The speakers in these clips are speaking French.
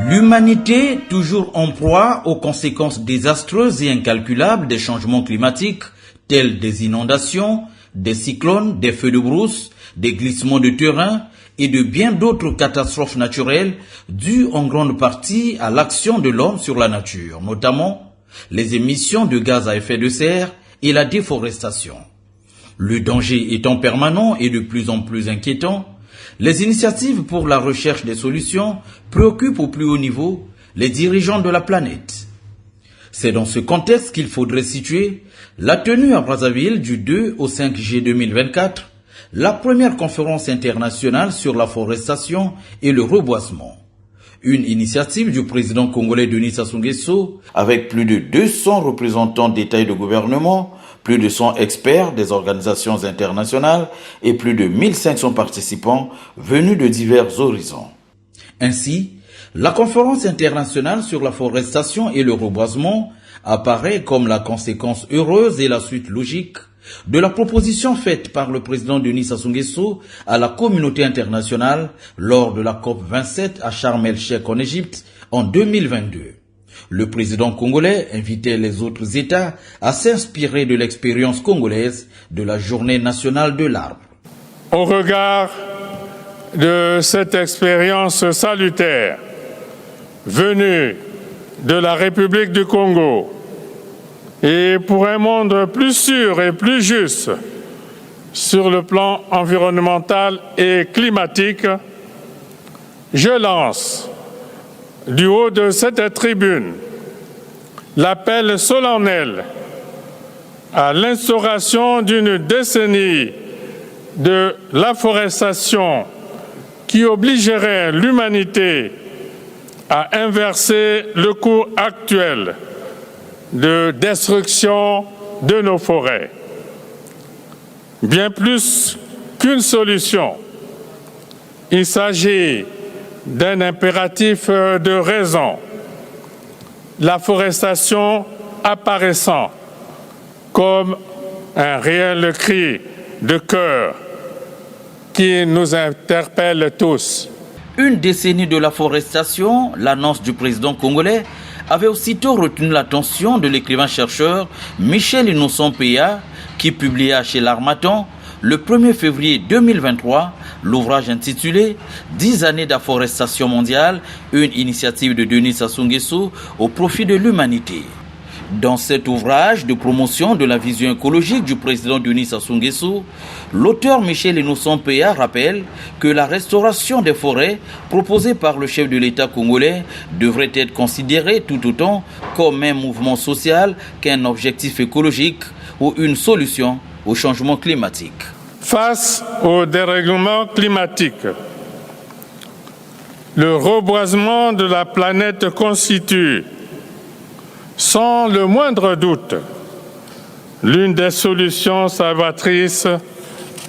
L'humanité, toujours en proie aux conséquences désastreuses et incalculables des changements climatiques, tels des inondations, des cyclones, des feux de brousse, des glissements de terrain et de bien d'autres catastrophes naturelles dues en grande partie à l'action de l'homme sur la nature, notamment les émissions de gaz à effet de serre et la déforestation. Le danger étant permanent et de plus en plus inquiétant, les initiatives pour la recherche des solutions préoccupent au plus haut niveau les dirigeants de la planète. C'est dans ce contexte qu'il faudrait situer la tenue à Brazzaville du 2 au 5 juillet 2024, la première conférence internationale sur la forestation et le reboisement. Une initiative du président congolais Denis Sassou Nguesso, avec plus de 200 représentants d'État et de gouvernement, plus de 100 experts des organisations internationales et plus de 1500 participants venus de divers horizons. Ainsi, la conférence internationale sur la forestation et le reboisement apparaît comme la conséquence heureuse et la suite logique de la proposition faite par le président Denis Sassou Nguesso à la communauté internationale lors de la COP27 à Sharm el-Sheikh en Égypte en 2022. Le président congolais invitait les autres États à s'inspirer de l'expérience congolaise de la Journée nationale de l'arbre. Au regard de cette expérience salutaire venue de la République du Congo et pour un monde plus sûr et plus juste sur le plan environnemental et climatique, je lance du haut de cette tribune l'appel solennel à l'instauration d'une décennie de l'afforestation qui obligerait l'humanité à inverser le cours actuel de destruction de nos forêts. Bien plus qu'une solution, il s'agit d'un impératif de raison, la forestation apparaissant comme un réel cri de cœur qui nous interpelle tous. Une décennie de la forestation, l'annonce du président congolais, avait aussitôt retenu l'attention de l'écrivain-chercheur Michel Innocent Péa, qui publia chez l'Harmattan le 1er février 2023 l'ouvrage intitulé « 10 années d'afforestation mondiale, une initiative de Denis Sassou Nguesso au profit de l'humanité ». Dans cet ouvrage de promotion de la vision écologique du président Denis Sassou Nguesso, l'auteur Michel Innocent Péa rappelle que la restauration des forêts proposée par le chef de l'État congolais devrait être considérée tout autant comme un mouvement social qu'un objectif écologique ou une solution au changement climatique. Face au dérèglement climatique, le reboisement de la planète constitue, sans le moindre doute, l'une des solutions salvatrices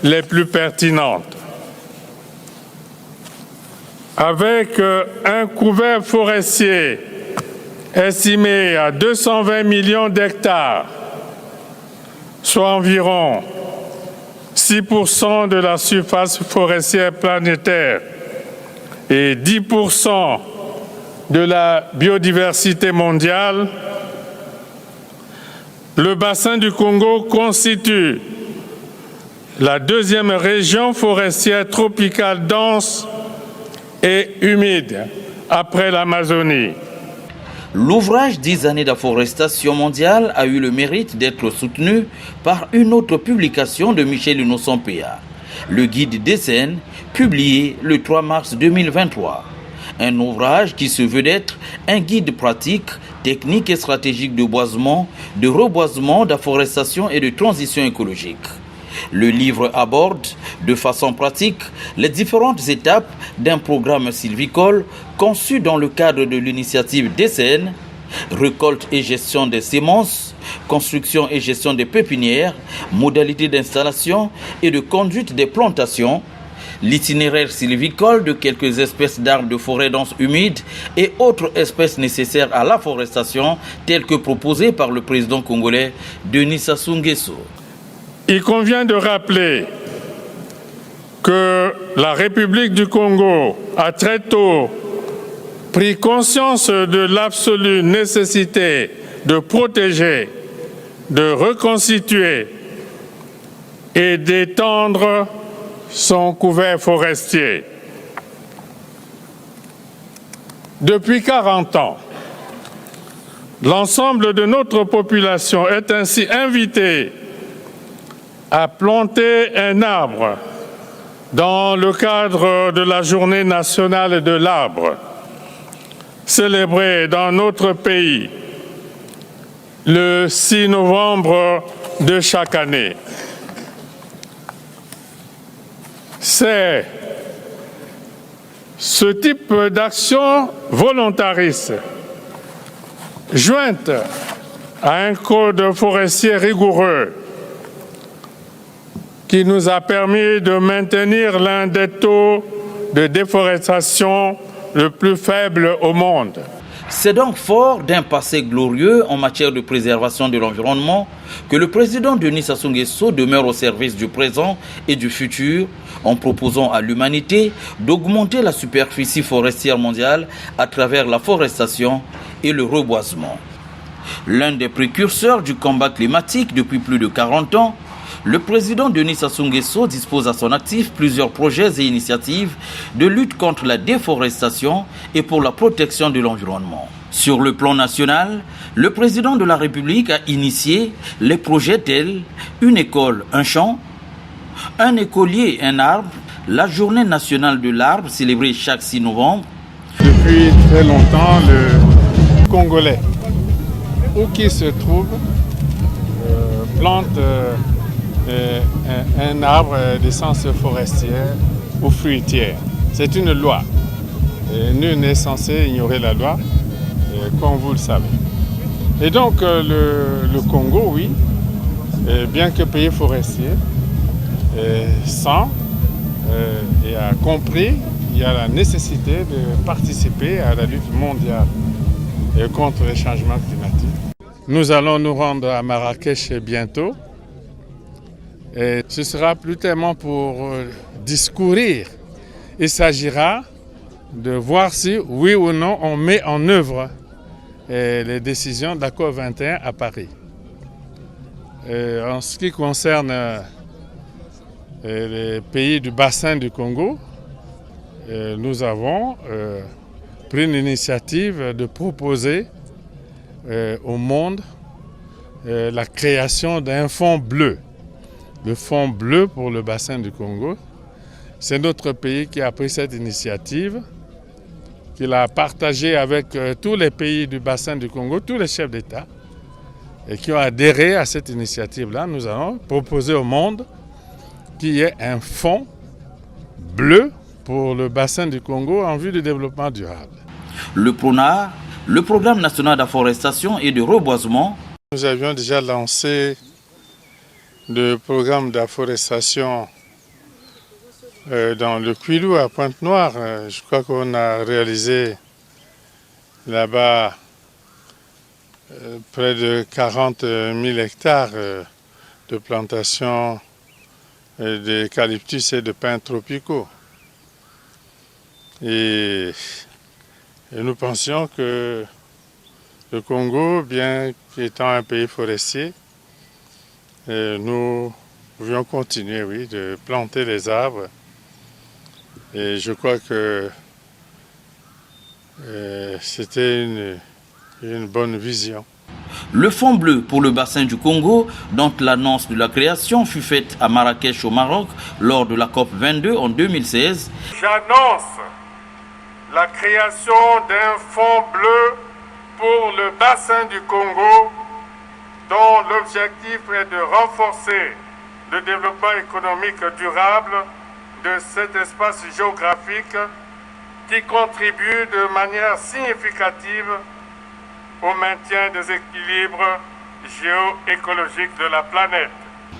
les plus pertinentes. Avec un couvert forestier estimé à 220 millions d'hectares, soit environ 6% de la surface forestière planétaire et 10% de la biodiversité mondiale, le bassin du Congo constitue la deuxième région forestière tropicale dense et humide après l'Amazonie. L'ouvrage 10 années d'afforestation mondiale a eu le mérite d'être soutenu par une autre publication de Michel Innocent Péa, le guide des scènes, publié le 3 mars 2023. Un ouvrage qui se veut d'être un guide pratique, technique et stratégique de boisement, de reboisement, d'afforestation et de transition écologique. Le livre aborde de façon pratique les différentes étapes d'un programme sylvicole conçu dans le cadre de l'initiative DCN, récolte et gestion des semences, construction et gestion des pépinières, modalités d'installation et de conduite des plantations, l'itinéraire sylvicole de quelques espèces d'arbres de forêt dense humide et autres espèces nécessaires à l'afforestation telles que proposées par le président congolais Denis Sassou Nguesso. Il convient de rappeler que la République du Congo a très tôt pris conscience de l'absolue nécessité de protéger, de reconstituer et d'étendre son couvert forestier. Depuis 40 ans, l'ensemble de notre population est ainsi invitée à planter un arbre dans le cadre de la Journée nationale de l'arbre, célébrée dans notre pays le 6 novembre de chaque année. C'est ce type d'action volontariste, jointe à un code forestier rigoureux, qui nous a permis de maintenir l'un des taux de déforestation le plus faible au monde. C'est donc fort d'un passé glorieux en matière de préservation de l'environnement que le président Denis Sassou Nguesso demeure au service du présent et du futur en proposant à l'humanité d'augmenter la superficie forestière mondiale à travers la forestation et le reboisement. L'un des précurseurs du combat climatique depuis plus de 40 ans, le président Denis Sassou Nguesso dispose à son actif plusieurs projets et initiatives de lutte contre la déforestation et pour la protection de l'environnement. Sur le plan national, le président de la République a initié les projets tels une école, un champ, un écolier, un arbre, la journée nationale de l'arbre célébrée chaque 6 novembre. Depuis très longtemps, le Congolais, où qu'il se trouve, plante un arbre d'essence forestière ou fruitière. C'est une loi. Et nul n'est censé ignorer la loi, comme vous le savez. Et donc le Congo, oui, bien que pays forestier, sent et a compris qu'il y a la nécessité de participer à la lutte mondiale contre les changements climatiques. Nous allons nous rendre à Marrakech bientôt. Et ce sera plus tellement pour discourir. Il s'agira de voir si, oui ou non, on met en œuvre les décisions de l'accord 21 à Paris. En ce qui concerne les pays du bassin du Congo, nous avons pris l'initiative de proposer au monde la création d'un fonds bleu. Le fonds bleu pour le bassin du Congo. C'est notre pays qui a pris cette initiative, qui l'a partagée avec tous les pays du bassin du Congo, tous les chefs d'État, et qui ont adhéré à cette initiative-là. Nous allons proposer au monde qu'il y ait un fonds bleu pour le bassin du Congo en vue du développement durable. Le PRONAR, le Programme national d'afforestation et de reboisement. Nous avions déjà lancé le programme d'afforestation dans le Kwilu à Pointe-Noire. Je crois qu'on a réalisé là-bas près de 40 000 hectares de plantations d'eucalyptus et de pins tropicaux. Et nous pensions que le Congo, bien qu'étant un pays forestier, nous pouvions continuer, oui, de planter les arbres. Et je crois que c'était une bonne vision. Le Fonds bleu pour le bassin du Congo, dont l'annonce de la création fut faite à Marrakech au Maroc lors de la COP 22 en 2016. J'annonce la création d'un fonds bleu pour le bassin du Congo, dont l'objectif est de renforcer le développement économique durable de cet espace géographique qui contribue de manière significative au maintien des équilibres géoécologiques de la planète.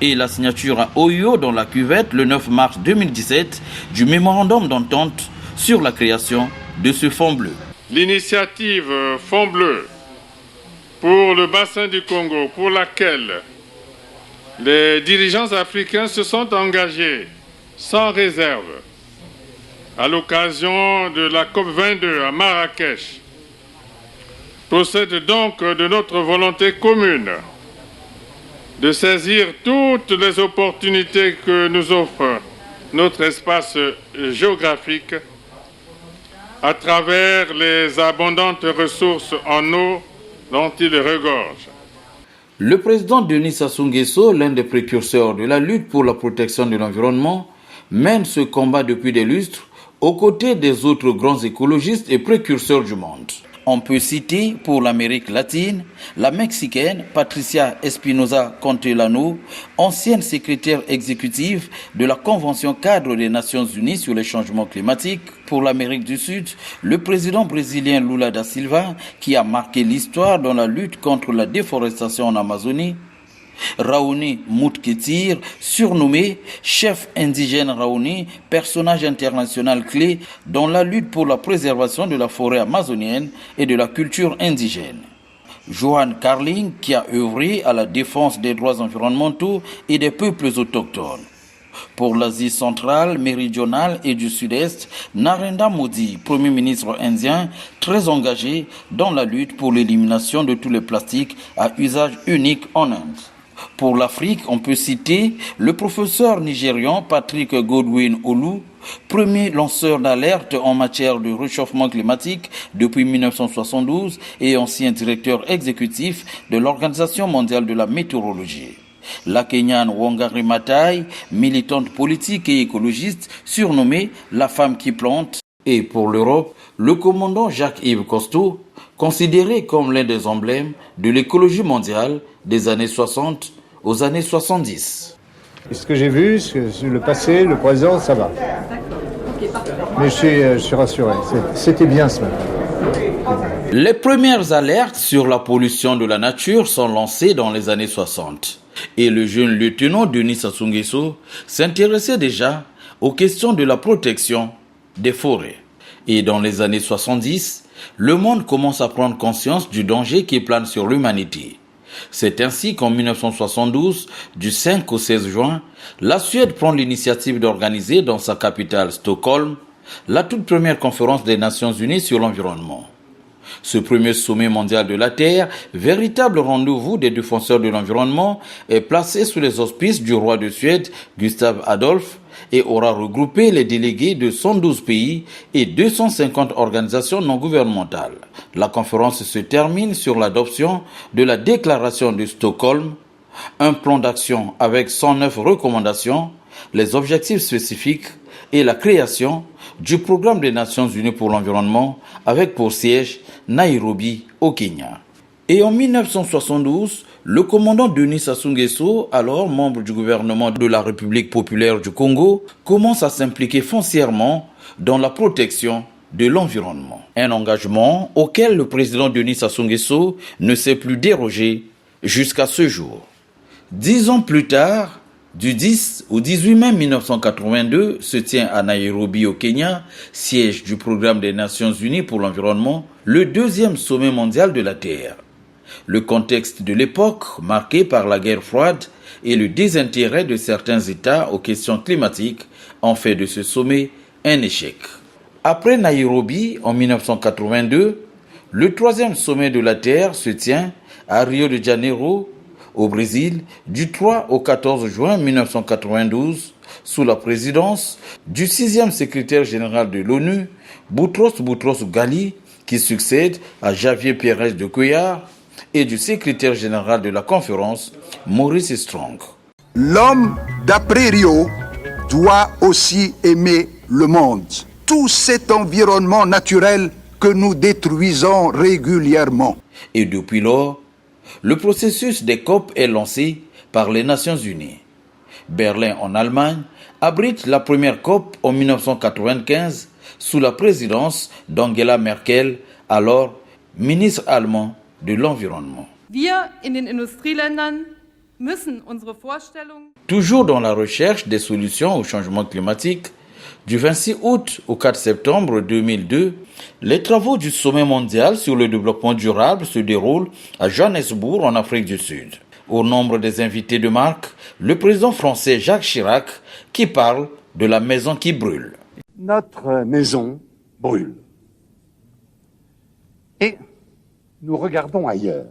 Et la signature à Oyo dans la cuvette le 9 mars 2017 du mémorandum d'entente sur la création de ce fonds bleu. L'initiative Fonds bleu pour le bassin du Congo, pour laquelle les dirigeants africains se sont engagés sans réserve à l'occasion de la COP22 à Marrakech procède donc de notre volonté commune de saisir toutes les opportunités que nous offre notre espace géographique à travers les abondantes ressources en eau dont il regorge. Le président Denis Sassou Nguesso, l'un des précurseurs de la lutte pour la protection de l'environnement, mène ce combat depuis des lustres aux côtés des autres grands écologistes et précurseurs du monde. On peut citer pour l'Amérique latine la Mexicaine Patricia Espinosa Contelano, ancienne secrétaire exécutive de la Convention cadre des Nations Unies sur les changements climatiques. Pour l'Amérique du Sud, le président brésilien Lula da Silva, qui a marqué l'histoire dans la lutte contre la déforestation en Amazonie. Raoni Moutketir, surnommé chef indigène Raoni, personnage international clé dans la lutte pour la préservation de la forêt amazonienne et de la culture indigène. Johan Carling, qui a œuvré à la défense des droits environnementaux et des peuples autochtones. Pour l'Asie centrale, méridionale et du Sud-Est, Narendra Modi, Premier ministre indien, très engagé dans la lutte pour l'élimination de tous les plastiques à usage unique en Inde. Pour l'Afrique, on peut citer le professeur nigérian Patrick Godwin Olu, premier lanceur d'alerte en matière de réchauffement climatique depuis 1972 et ancien directeur exécutif de l'Organisation mondiale de la météorologie. La Kenyane Wangari Maathai, militante politique et écologiste, surnommée la femme qui plante. Et pour l'Europe, le commandant Jacques-Yves Cousteau, considéré comme l'un des emblèmes de l'écologie mondiale des années 60 aux années 70. Ce que j'ai vu, le passé, le présent, ça va. Mais je suis rassuré. C'était bien ce matin. Les premières alertes sur la pollution de la nature sont lancées dans les années 60. Et le jeune lieutenant Denis Sassou Nguesso s'intéressait déjà aux questions de la protection des forêts. Et dans les années 70, le monde commence à prendre conscience du danger qui plane sur l'humanité. C'est ainsi qu'en 1972, du 5 au 16 juin, la Suède prend l'initiative d'organiser dans sa capitale Stockholm la toute première conférence des Nations Unies sur l'environnement. Ce premier sommet mondial de la Terre, véritable rendez-vous des défenseurs de l'environnement, est placé sous les auspices du roi de Suède, Gustave Adolf, et aura regroupé les délégués de 112 pays et 250 organisations non gouvernementales. La conférence se termine sur l'adoption de la déclaration de Stockholm, un plan d'action avec 109 recommandations, les objectifs spécifiques et la création du programme des Nations Unies pour l'environnement avec pour siège Nairobi au Kenya. Et en 1972, le commandant Denis Sassou Nguesso, alors membre du gouvernement de la République populaire du Congo, commence à s'impliquer foncièrement dans la protection de l'environnement. Un engagement auquel le président Denis Sassou Nguesso ne s'est plus dérogé jusqu'à ce jour. 10 ans plus tard, du 10 au 18 mai 1982, se tient à Nairobi au Kenya, siège du programme des Nations Unies pour l'environnement, le deuxième sommet mondial de la Terre. Le contexte de l'époque, marqué par la guerre froide et le désintérêt de certains États aux questions climatiques, en fait de ce sommet un échec. Après Nairobi, en 1982, le troisième sommet de la Terre se tient à Rio de Janeiro, au Brésil, du 3 au 14 juin 1992, sous la présidence du 6e secrétaire général de l'ONU, Boutros Ghali, qui succède à Javier Pérez de Cuellar, et du secrétaire général de la conférence, Maurice Strong. L'homme d'après Rio doit aussi aimer le monde, tout cet environnement naturel que nous détruisons régulièrement. Et depuis lors, le processus des COP est lancé par les Nations Unies. Berlin, en Allemagne, abrite la première COP en 1995 sous la présidence d'Angela Merkel, alors ministre allemand de l'Environnement. Toujours dans la recherche des solutions au changement climatique, du 26 août au 4 septembre 2002, les travaux du sommet mondial sur le développement durable se déroulent à Johannesburg, en Afrique du Sud. Au nombre des invités de marque, le président français Jacques Chirac, qui parle de la maison qui brûle. notre maison brûle. Et nous regardons ailleurs.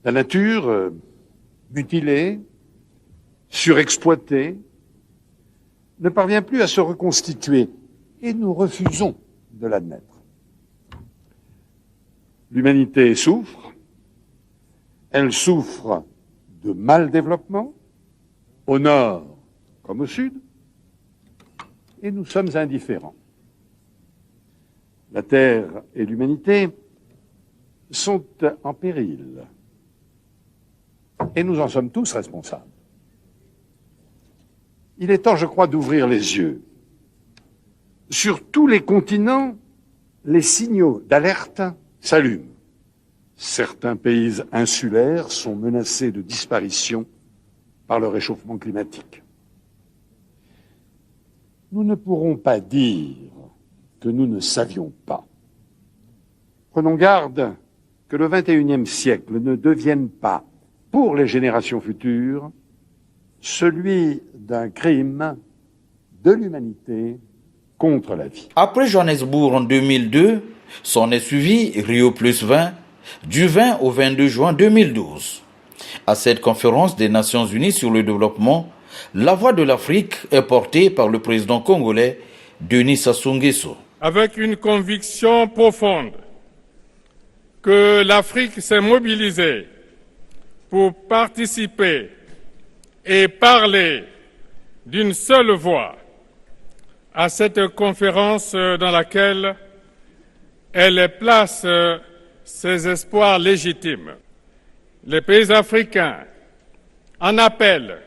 La nature mutilée, surexploitée, ne parvient plus à se reconstituer et nous refusons de l'admettre. L'humanité souffre, elle souffre de mal-développement, au nord comme au sud, et nous sommes indifférents. La Terre et l'humanité sont en péril, et nous en sommes tous responsables. Il est temps, je crois, d'ouvrir les yeux. Sur tous les continents, les signaux d'alerte s'allument. Certains pays insulaires sont menacés de disparition par le réchauffement climatique. Nous ne pourrons pas dire que nous ne savions pas. Prenons garde que le XXIe siècle ne devienne pas, pour les générations futures, celui d'un crime de l'humanité contre la vie. Après Johannesburg en 2002, s'en est suivi Rio Plus 20 du 20 au 22 juin 2012. À cette conférence des Nations Unies sur le développement, la voix de l'Afrique est portée par le président congolais Denis Sassou Nguesso. Avec une conviction profonde que l'Afrique s'est mobilisée pour participer et parler d'une seule voix à cette conférence dans laquelle elle place ses espoirs légitimes. Les pays africains en appellent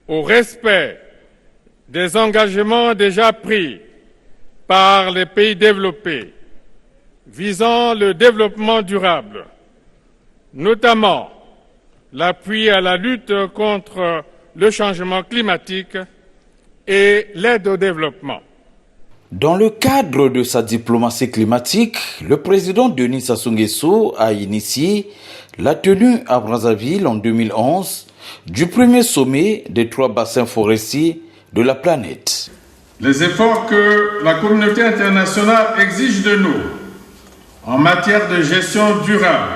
au respect des engagements déjà pris par les pays développés visant le développement durable, notamment l'appui à la lutte contre le changement climatique et l'aide au développement. Dans le cadre de sa diplomatie climatique, le président Denis Sassou Nguesso a initié la tenue à Brazzaville en 2011 du premier sommet des 3 bassins forestiers de la planète. Les efforts que la communauté internationale exige de nous en matière de gestion durable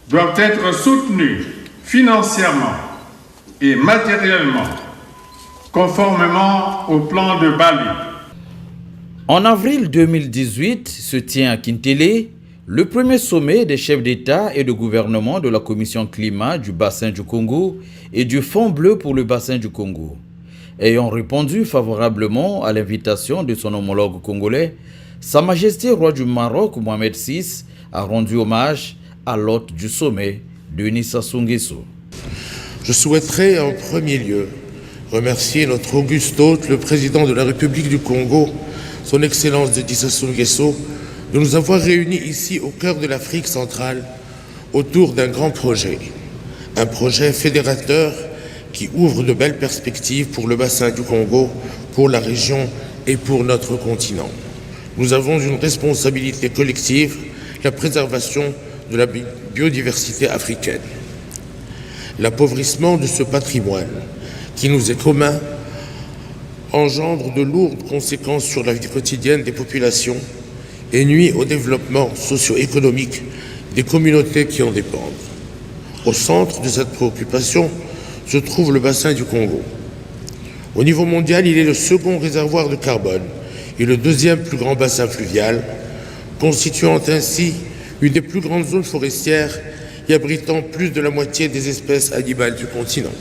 doivent être soutenus financièrement et matériellement, conformément au plan de Bali. En avril 2018 se tient à Kintele le premier sommet des chefs d'État et de gouvernement de la Commission climat du bassin du Congo et du Fonds bleu pour le bassin du Congo. Ayant répondu favorablement à l'invitation de son homologue congolais, Sa Majesté roi du Maroc, Mohamed VI, a rendu hommage à l'hôte du sommet, Denis Sassou Nguesso. Je souhaiterais en premier lieu remercier notre auguste hôte, le président de la République du Congo, son Excellence Denis Sassou Nguesso, de nous avoir réunis ici au cœur de l'Afrique centrale autour d'un grand projet. Un projet fédérateur qui ouvre de belles perspectives pour le bassin du Congo, pour la région et pour notre continent. Nous avons une responsabilité collective, la préservation de la biodiversité africaine. L'appauvrissement de ce patrimoine qui nous est commun engendre de lourdes conséquences sur la vie quotidienne des populations et nuit au développement socio-économique des communautés qui en dépendent. Au centre de cette préoccupation se trouve le bassin du Congo. Au niveau mondial, il est le second réservoir de carbone et le deuxième plus grand bassin fluvial, constituant ainsi une des plus grandes zones forestières et abritant plus de la moitié des espèces animales du continent.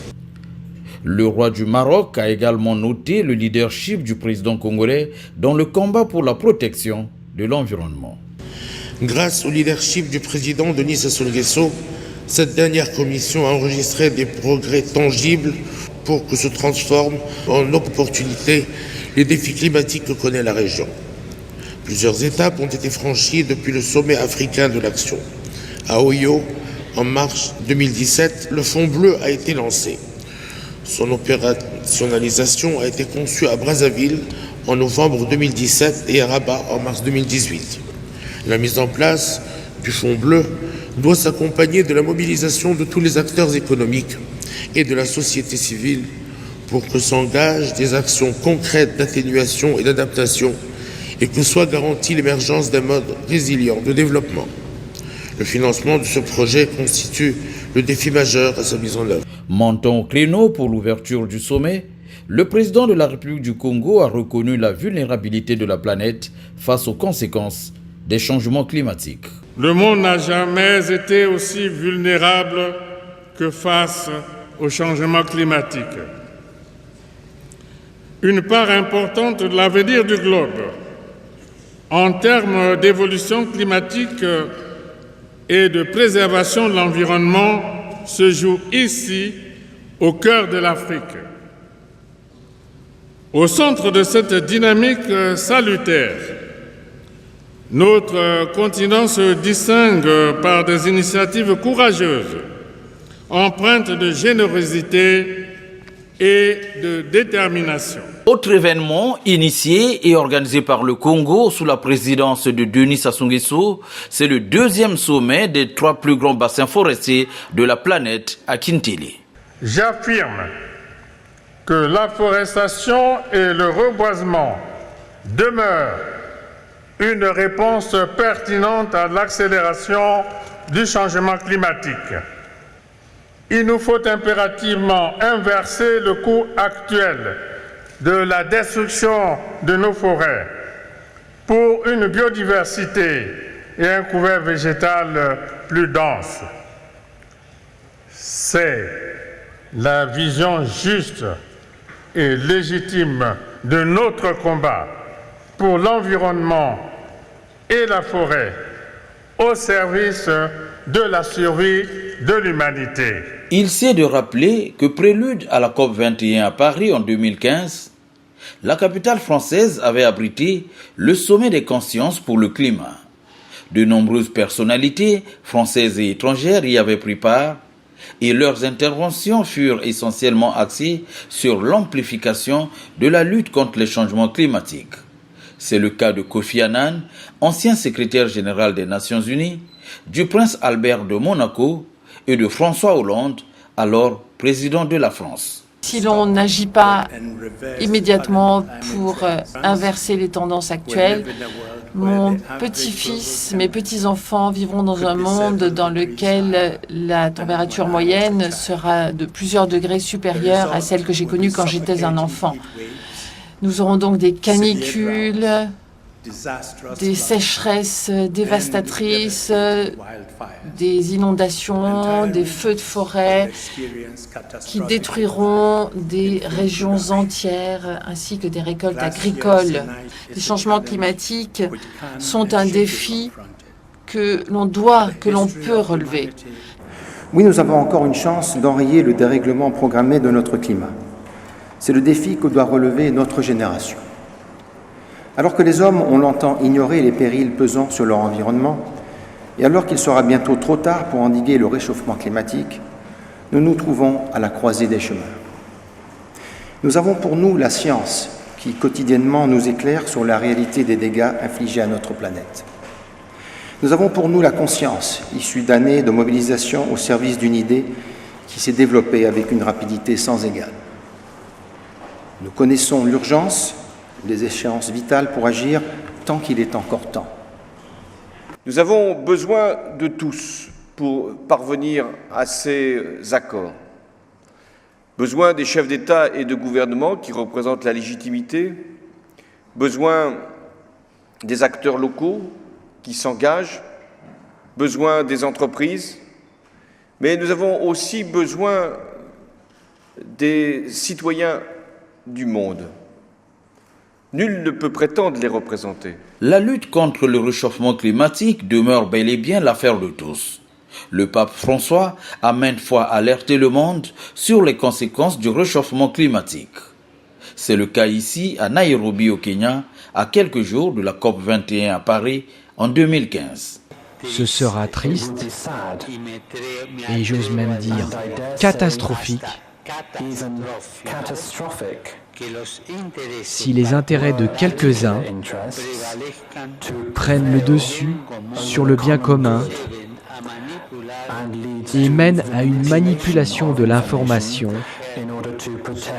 Le roi du Maroc a également noté le leadership du président congolais dans le combat pour la protection de l'environnement. Grâce au leadership du président Denis Sassou Nguesso, cette dernière commission a enregistré des progrès tangibles pour que se transforment en opportunités les défis climatiques que connaît la région. Plusieurs étapes ont été franchies depuis le sommet africain de l'action. À Oyo, en mars 2017, le Fonds bleu a été lancé. Son opérationnalisation a été conçue à Brazzaville en novembre 2017 et à Rabat en mars 2018. La mise en place du Fonds bleu doit s'accompagner de la mobilisation de tous les acteurs économiques et de la société civile pour que s'engagent des actions concrètes d'atténuation et d'adaptation et que soit garantie l'émergence d'un mode résilient de développement. Le financement de ce projet constitue le défi majeur à sa mise en œuvre. Montant au créneau pour l'ouverture du sommet, le président de la République du Congo a reconnu la vulnérabilité de la planète face aux conséquences des changements climatiques. Le monde n'a jamais été aussi vulnérable que face au changement climatique. Une part importante de l'avenir du globe, en termes d'évolution climatique et de préservation de l'environnement, se joue ici, au cœur de l'Afrique. Au centre de cette dynamique salutaire, notre continent se distingue par des initiatives courageuses, empreintes de générosité et de détermination. Autre événement initié et organisé par le Congo sous la présidence de Denis Sassou Nguesso, c'est le deuxième sommet des 3 plus grands bassins forestiers de la planète à Kinshasa. J'affirme que l'afforestation et le reboisement demeurent une réponse pertinente à l'accélération du changement climatique. Il nous faut impérativement inverser le cours actuel de la destruction de nos forêts pour une biodiversité et un couvert végétal plus dense. C'est la vision juste et légitime de notre combat pour l'environnement et la forêt au service de la survie de l'humanité. Il s'est de rappeler que prélude à la COP21 à Paris en 2015, la capitale française avait abrité le sommet des consciences pour le climat. De nombreuses personnalités françaises et étrangères y avaient pris part et leurs interventions furent essentiellement axées sur l'amplification de la lutte contre les changements climatiques. C'est le cas de Kofi Annan, ancien secrétaire général des Nations Unies, du prince Albert de Monaco et de François Hollande, alors président de la France. Si l'on n'agit pas immédiatement pour inverser les tendances actuelles, mon petit-fils, mes petits-enfants vivront dans un monde dans lequel la température moyenne sera de plusieurs degrés supérieure à celle que j'ai connue quand j'étais un enfant. Nous aurons donc des canicules, des sécheresses dévastatrices, des inondations, des feux de forêt qui détruiront des régions entières ainsi que des récoltes agricoles. Les changements climatiques sont un défi que l'on peut relever. Oui, nous avons encore une chance d'enrayer le dérèglement programmé de notre climat. C'est le défi que doit relever notre génération. Alors que les hommes ont longtemps ignoré les périls pesant sur leur environnement, et alors qu'il sera bientôt trop tard pour endiguer le réchauffement climatique, nous nous trouvons à la croisée des chemins. Nous avons pour nous la science qui quotidiennement nous éclaire sur la réalité des dégâts infligés à notre planète. Nous avons pour nous la conscience, issue d'années de mobilisation au service d'une idée qui s'est développée avec une rapidité sans égale. Nous connaissons l'urgence, les échéances vitales pour agir tant qu'il est encore temps. Nous avons besoin de tous pour parvenir à ces accords. Besoin des chefs d'État et de gouvernement qui représentent la légitimité, besoin des acteurs locaux qui s'engagent, besoin des entreprises, mais nous avons aussi besoin des citoyens du monde. Nul ne peut prétendre les représenter. La lutte contre le réchauffement climatique demeure bel et bien l'affaire de tous. Le pape François a maintes fois alerté le monde sur les conséquences du réchauffement climatique. C'est le cas ici à Nairobi au Kenya, à quelques jours de la COP21 à Paris en 2015. Ce sera triste et j'ose même dire catastrophique si les intérêts de quelques-uns prennent le dessus sur le bien commun et mènent à une manipulation de l'information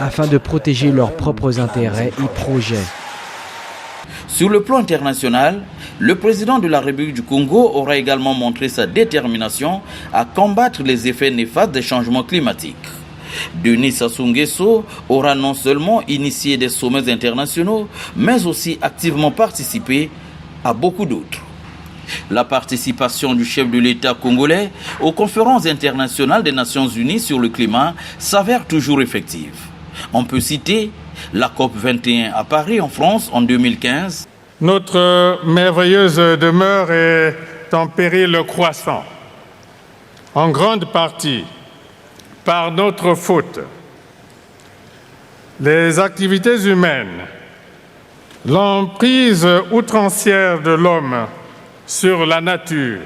afin de protéger leurs propres intérêts et projets. Sur le plan international, le président de la République du Congo aura également montré sa détermination à combattre les effets néfastes des changements climatiques. Denis Sassou Nguesso aura non seulement initié des sommets internationaux, mais aussi activement participé à beaucoup d'autres. La participation du chef de l'État congolais aux conférences internationales des Nations Unies sur le climat s'avère toujours effective. On peut citer la COP21 à Paris, en France, en 2015. Notre merveilleuse demeure est en péril croissant, en grande partie par notre faute. Les activités humaines, l'emprise outrancière de l'homme sur la nature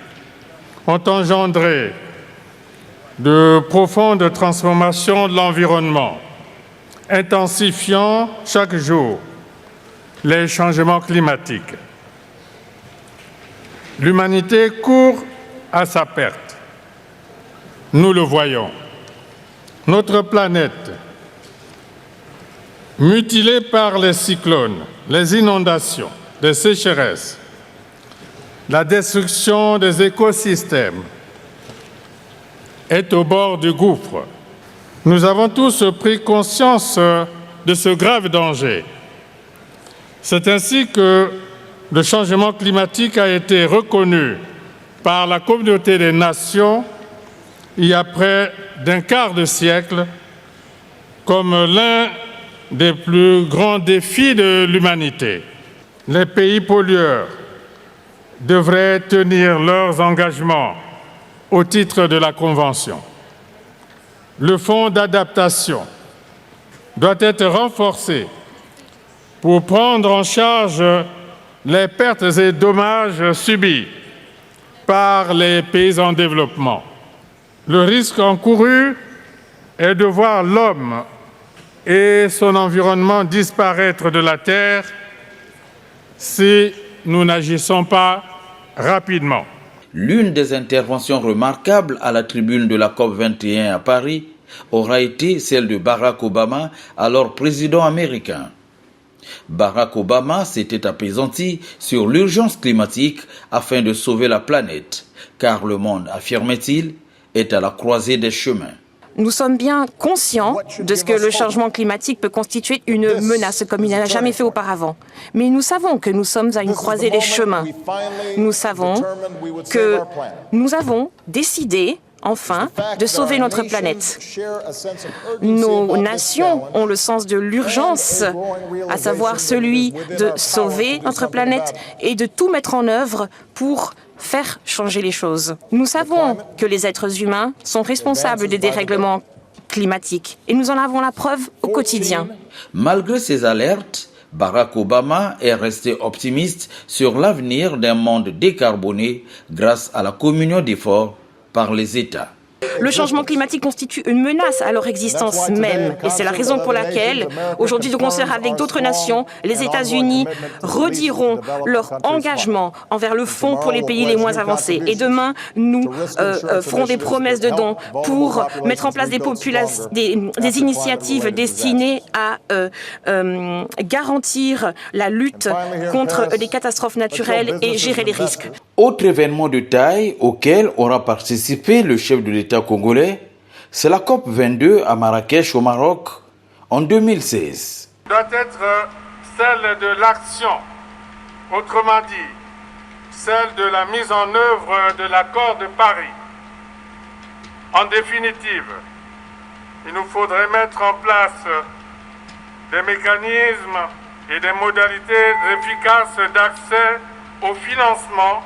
ont engendré de profondes transformations de l'environnement, intensifiant chaque jour les changements climatiques. L'humanité court à sa perte. Nous le voyons. Notre planète, mutilée par les cyclones, les inondations, les sécheresses, la destruction des écosystèmes, est au bord du gouffre. Nous avons tous pris conscience de ce grave danger. C'est ainsi que le changement climatique a été reconnu par la communauté des nations il y a près d'un quart de siècle comme l'un des plus grands défis de l'humanité. Les pays pollueurs devraient tenir leurs engagements au titre de la Convention. Le fonds d'adaptation doit être renforcé pour prendre en charge les pertes et dommages subis par les pays en développement. Le risque encouru est de voir l'homme et son environnement disparaître de la Terre si nous n'agissons pas rapidement. L'une des interventions remarquables à la tribune de la COP21 à Paris aura été celle de Barack Obama, alors président américain. Barack Obama s'était apaisanti sur l'urgence climatique afin de sauver la planète, car le monde, affirmait-il, est à la croisée des chemins. Nous sommes bien conscients de ce que le changement climatique peut constituer une menace comme il n'a jamais fait auparavant. Mais nous savons que nous sommes à une croisée des chemins. Nous savons que nous avons décidé, enfin, de sauver notre planète. Nos nations ont le sens de l'urgence, à savoir celui de sauver notre planète et de tout mettre en œuvre pour faire changer les choses. Nous savons que les êtres humains sont responsables des dérèglements climatiques et nous en avons la preuve au quotidien. Malgré ces alertes, Barack Obama est resté optimiste sur l'avenir d'un monde décarboné grâce à la communion d'efforts par les États. Le changement climatique constitue une menace à leur existence même. Et c'est la raison pour laquelle, aujourd'hui, de concert avec d'autres nations, les États-Unis rediront leur engagement envers le Fonds pour les pays les moins avancés. Et demain, nous ferons des promesses de dons pour mettre en place des initiatives destinées à garantir la lutte contre les catastrophes naturelles et gérer les risques. Autre événement de taille auquel aura participé le chef de l'État congolais, c'est la COP22 à Marrakech au Maroc en 2016. Doit être celle de l'action, autrement dit, celle de la mise en œuvre de l'accord de Paris. En définitive, il nous faudrait mettre en place des mécanismes et des modalités efficaces d'accès au financement,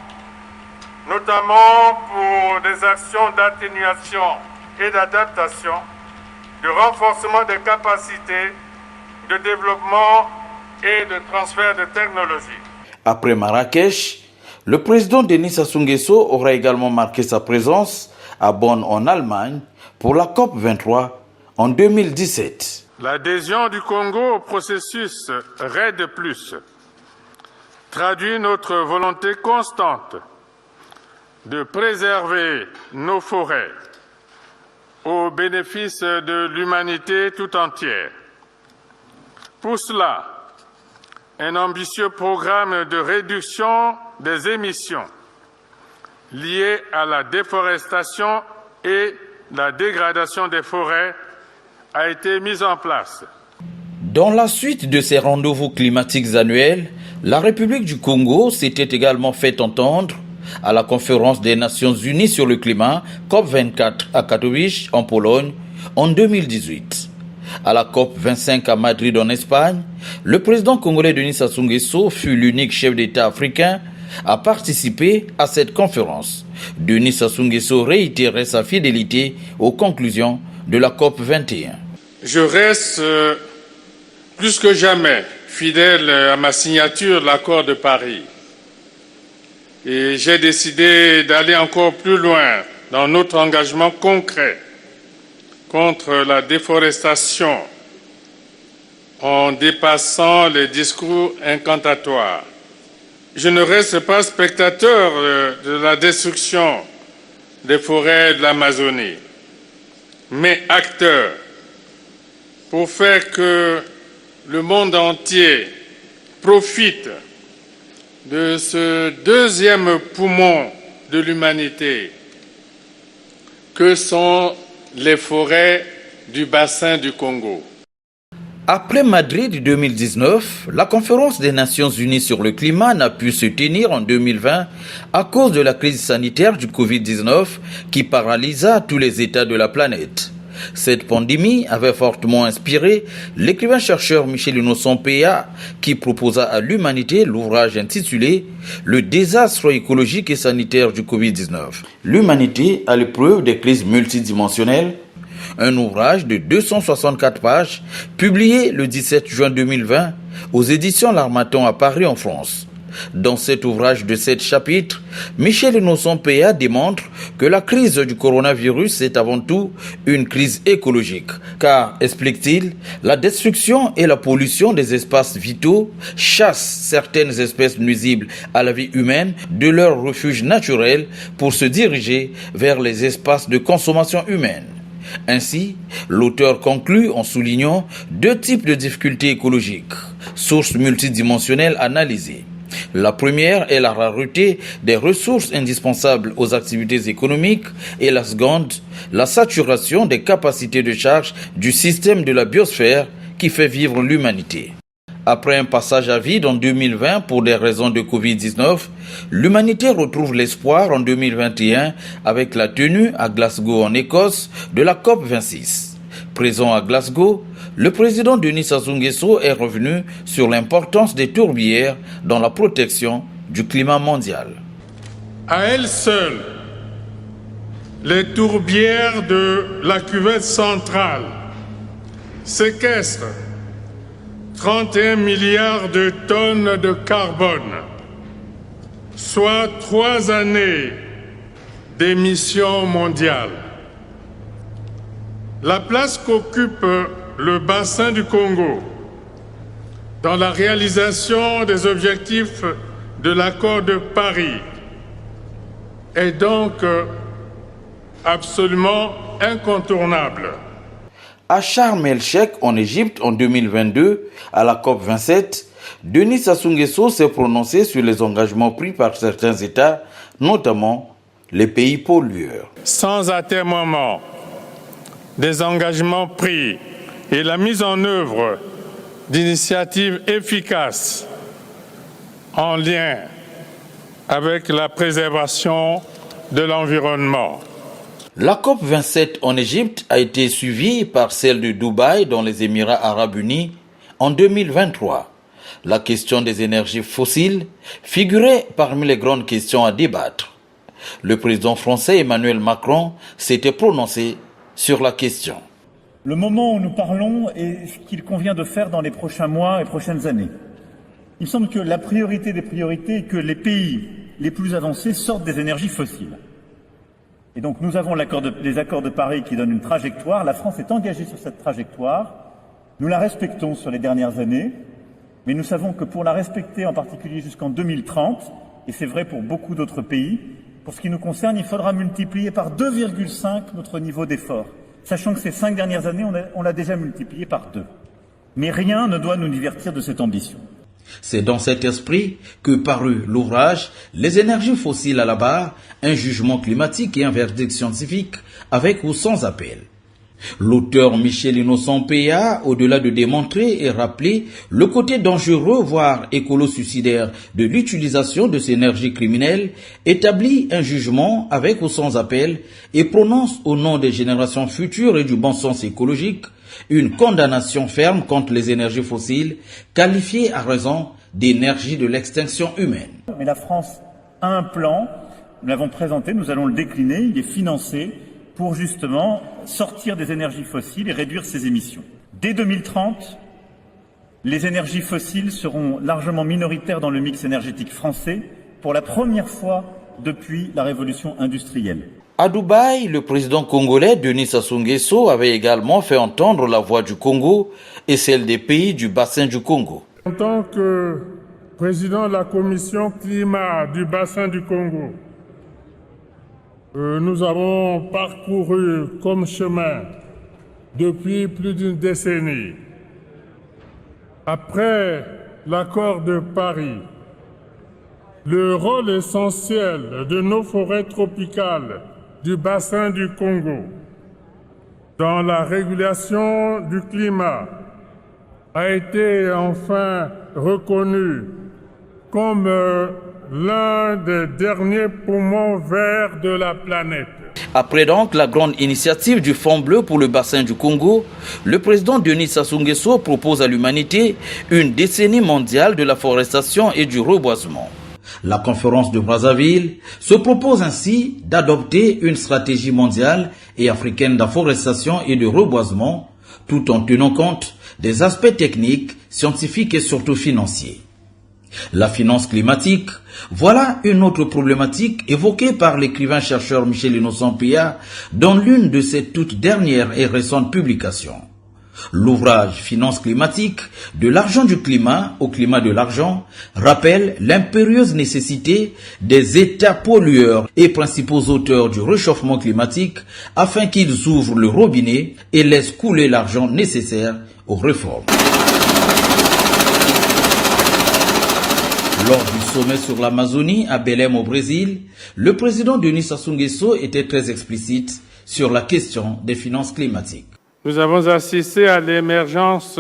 notamment pour des actions d'atténuation et d'adaptation, de renforcement des capacités, de développement et de transfert de technologies. Après Marrakech, le président Denis Sassou Nguesso aura également marqué sa présence à Bonn en Allemagne pour la COP23 en 2017. L'adhésion du Congo au processus REDD+, traduit notre volonté constante de préserver nos forêts au bénéfice de l'humanité tout entière. Pour cela, un ambitieux programme de réduction des émissions liées à la déforestation et la dégradation des forêts a été mis en place. Dans la suite de ces rendez-vous climatiques annuels, la République du Congo s'était également fait entendre à la conférence des Nations Unies sur le climat COP24 à Katowice en Pologne en 2018. À la COP25 à Madrid en Espagne, le président congolais Denis Sassou Nguesso fut l'unique chef d'État africain à participer à cette conférence. Denis Sassou Nguesso réitérait sa fidélité aux conclusions de la COP21. Je reste plus que jamais fidèle à ma signature de l'accord de Paris. Et j'ai décidé d'aller encore plus loin dans notre engagement concret contre la déforestation en dépassant les discours incantatoires. Je ne reste pas spectateur de la destruction des forêts de l'Amazonie, mais acteur pour faire que le monde entier profite de ce deuxième poumon de l'humanité que sont les forêts du bassin du Congo. Après Madrid 2019, la conférence des Nations Unies sur le climat n'a pu se tenir en 2020 à cause de la crise sanitaire du Covid-19 qui paralysa tous les États de la planète. Cette pandémie avait fortement inspiré l'écrivain-chercheur Michel Innocent-Péa qui proposa à l'humanité l'ouvrage intitulé « Le désastre écologique et sanitaire du Covid-19 ». L'humanité à l'épreuve des crises multidimensionnelles, un ouvrage de 264 pages publié le 17 juin 2020 aux éditions L'Harmattan à Paris en France. Dans cet ouvrage de 7 chapitres, Michel Innocent-Péa démontre que la crise du coronavirus est avant tout une crise écologique, car, explique-t-il, la destruction et la pollution des espaces vitaux chassent certaines espèces nuisibles à la vie humaine de leur refuge naturel pour se diriger vers les espaces de consommation humaine. Ainsi, l'auteur conclut en soulignant 2 types de difficultés écologiques, sources multidimensionnelles analysées. La première est la rareté des ressources indispensables aux activités économiques et la seconde, la saturation des capacités de charge du système de la biosphère qui fait vivre l'humanité. Après un passage à vide en 2020 pour des raisons de Covid-19, l'humanité retrouve l'espoir en 2021 avec la tenue à Glasgow en Écosse de la COP26. Présent à Glasgow, le président Denis Sassou Nguesso est revenu sur l'importance des tourbières dans la protection du climat mondial. À elles seules, les tourbières de la cuvette centrale séquestrent 31 milliards de tonnes de carbone, soit 3 années d'émissions mondiales. La place qu'occupe le bassin du Congo dans la réalisation des objectifs de l'accord de Paris est donc absolument incontournable. À Sharm el-Sheikh en Égypte en 2022, à la COP27, Denis Sassou Nguesso s'est prononcé sur les engagements pris par certains États, notamment les pays pollueurs. Sans atermoiement des engagements pris et la mise en œuvre d'initiatives efficaces en lien avec la préservation de l'environnement. La COP27 en Égypte a été suivie par celle de Dubaï dans les Émirats arabes unis en 2023. La question des énergies fossiles figurait parmi les grandes questions à débattre. Le président français Emmanuel Macron s'était prononcé sur la question. Le moment où nous parlons est ce qu'il convient de faire dans les prochains mois et prochaines années. Il semble que la priorité des priorités est que les pays les plus avancés sortent des énergies fossiles. Et donc nous avons les accords de Paris qui donnent une trajectoire. La France est engagée sur cette trajectoire. Nous la respectons sur les dernières années, mais nous savons que pour la respecter en particulier jusqu'en 2030, et c'est vrai pour beaucoup d'autres pays, Pour ce qui nous concerne, il faudra multiplier par 2,5 notre niveau d'effort, sachant que ces 5 dernières années, on l'a déjà multiplié par 2. Mais rien ne doit nous divertir de cette ambition. C'est dans cet esprit que parut l'ouvrage « Les énergies fossiles à la barre, un jugement climatique et un verdict scientifique avec ou sans appel ». L'auteur Michel Innocent Péa, au-delà de démontrer et rappeler le côté dangereux, voire écolo-suicidaire de l'utilisation de ces énergies criminelles, établit un jugement avec ou sans appel et prononce au nom des générations futures et du bon sens écologique une condamnation ferme contre les énergies fossiles, qualifiées à raison d'énergie de l'extinction humaine. Mais la France a un plan, nous l'avons présenté, nous allons le décliner, il est financé pour justement sortir des énergies fossiles et réduire ses émissions. Dès 2030, les énergies fossiles seront largement minoritaires dans le mix énergétique français pour la première fois depuis la révolution industrielle. À Dubaï, le président congolais Denis Sassou Nguesso avait également fait entendre la voix du Congo et celle des pays du bassin du Congo. En tant que président de la commission climat du bassin du Congo, nous avons parcouru comme chemin depuis plus d'une décennie. Après l'accord de Paris, le rôle essentiel de nos forêts tropicales du bassin du Congo dans la régulation du climat a été enfin reconnu comme l'un des derniers poumons verts de la planète. Après donc la grande initiative du Fonds bleu pour le bassin du Congo, le président Denis Sassou Nguesso propose à l'humanité une décennie mondiale de la forestation et du reboisement. La conférence de Brazzaville se propose ainsi d'adopter une stratégie mondiale et africaine d'afforestation et de reboisement, tout en tenant compte des aspects techniques, scientifiques et surtout financiers. La finance climatique, voilà une autre problématique évoquée par l'écrivain-chercheur Michel Innocent Péa dans l'une de ses toutes dernières et récentes publications. L'ouvrage Finance climatique, de l'argent du climat au climat de l'argent, rappelle l'impérieuse nécessité des États pollueurs et principaux auteurs du réchauffement climatique afin qu'ils ouvrent le robinet et laissent couler l'argent nécessaire aux réformes. Lors du sommet sur l'Amazonie à Belém au Brésil, le président Denis Sassou Nguesso était très explicite sur la question des finances climatiques. Nous avons assisté à l'émergence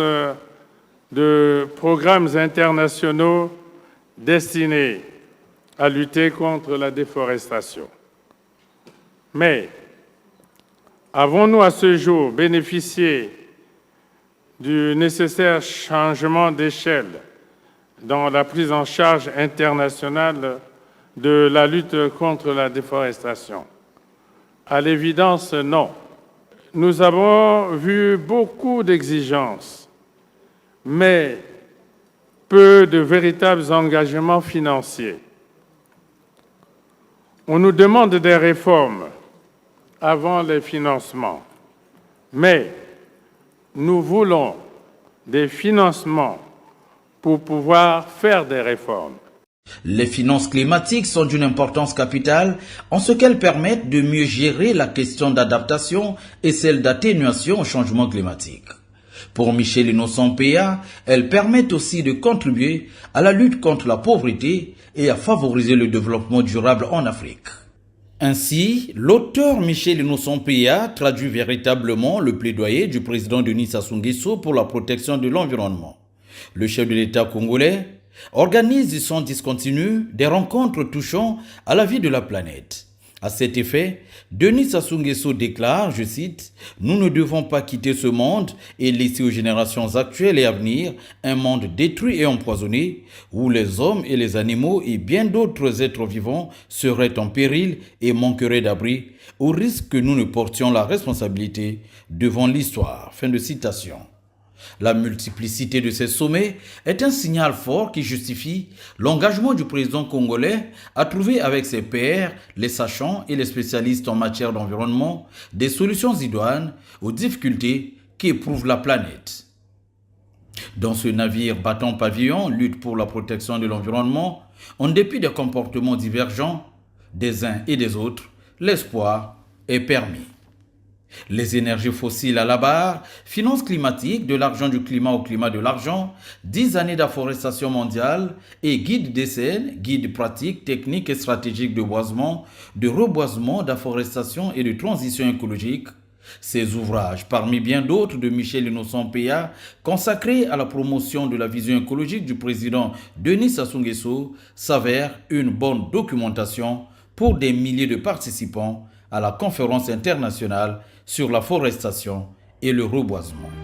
de programmes internationaux destinés à lutter contre la déforestation. Mais avons-nous à ce jour bénéficié du nécessaire changement d'échelle dans la prise en charge internationale de la lutte contre la déforestation? À l'évidence, non. Nous avons vu beaucoup d'exigences, mais peu de véritables engagements financiers. On nous demande des réformes avant les financements, mais nous voulons des financements pour pouvoir faire des réformes. Les finances climatiques sont d'une importance capitale en ce qu'elles permettent de mieux gérer la question d'adaptation et celle d'atténuation au changement climatique. Pour Michel Innocent Péa, elles permettent aussi de contribuer à la lutte contre la pauvreté et à favoriser le développement durable en Afrique. Ainsi, l'auteur Michel Innocent Péa traduit véritablement le plaidoyer du président Denis Sassou Nguesso pour la protection de l'environnement. Le chef de l'État congolais organise sans discontinu des rencontres touchant à la vie de la planète. À cet effet, Denis Sassou Nguesso déclare, je cite, « Nous ne devons pas quitter ce monde et laisser aux générations actuelles et à venir un monde détruit et empoisonné où les hommes et les animaux et bien d'autres êtres vivants seraient en péril et manqueraient d'abri au risque que nous ne portions la responsabilité devant l'histoire. » Fin de citation. La multiplicité de ces sommets est un signal fort qui justifie l'engagement du président congolais à trouver avec ses pairs, les sachants et les spécialistes en matière d'environnement, des solutions idoines aux difficultés qui éprouvent la planète. Dans ce navire battant pavillon, lutte pour la protection de l'environnement, en dépit des comportements divergents, des uns et des autres, l'espoir est permis. Les énergies fossiles à la barre, finances climatiques, de l'argent du climat au climat de l'argent, 10 années d'afforestation mondiale et guide des scènes, guide pratique, technique et stratégique de boisement, de reboisement, d'afforestation et de transition écologique. Ces ouvrages, parmi bien d'autres de Michel Innocent Péa, consacrés à la promotion de la vision écologique du président Denis Sassou Nguesso, s'avèrent une bonne documentation pour des milliers de participants à la conférence internationale sur la forestation et le reboisement.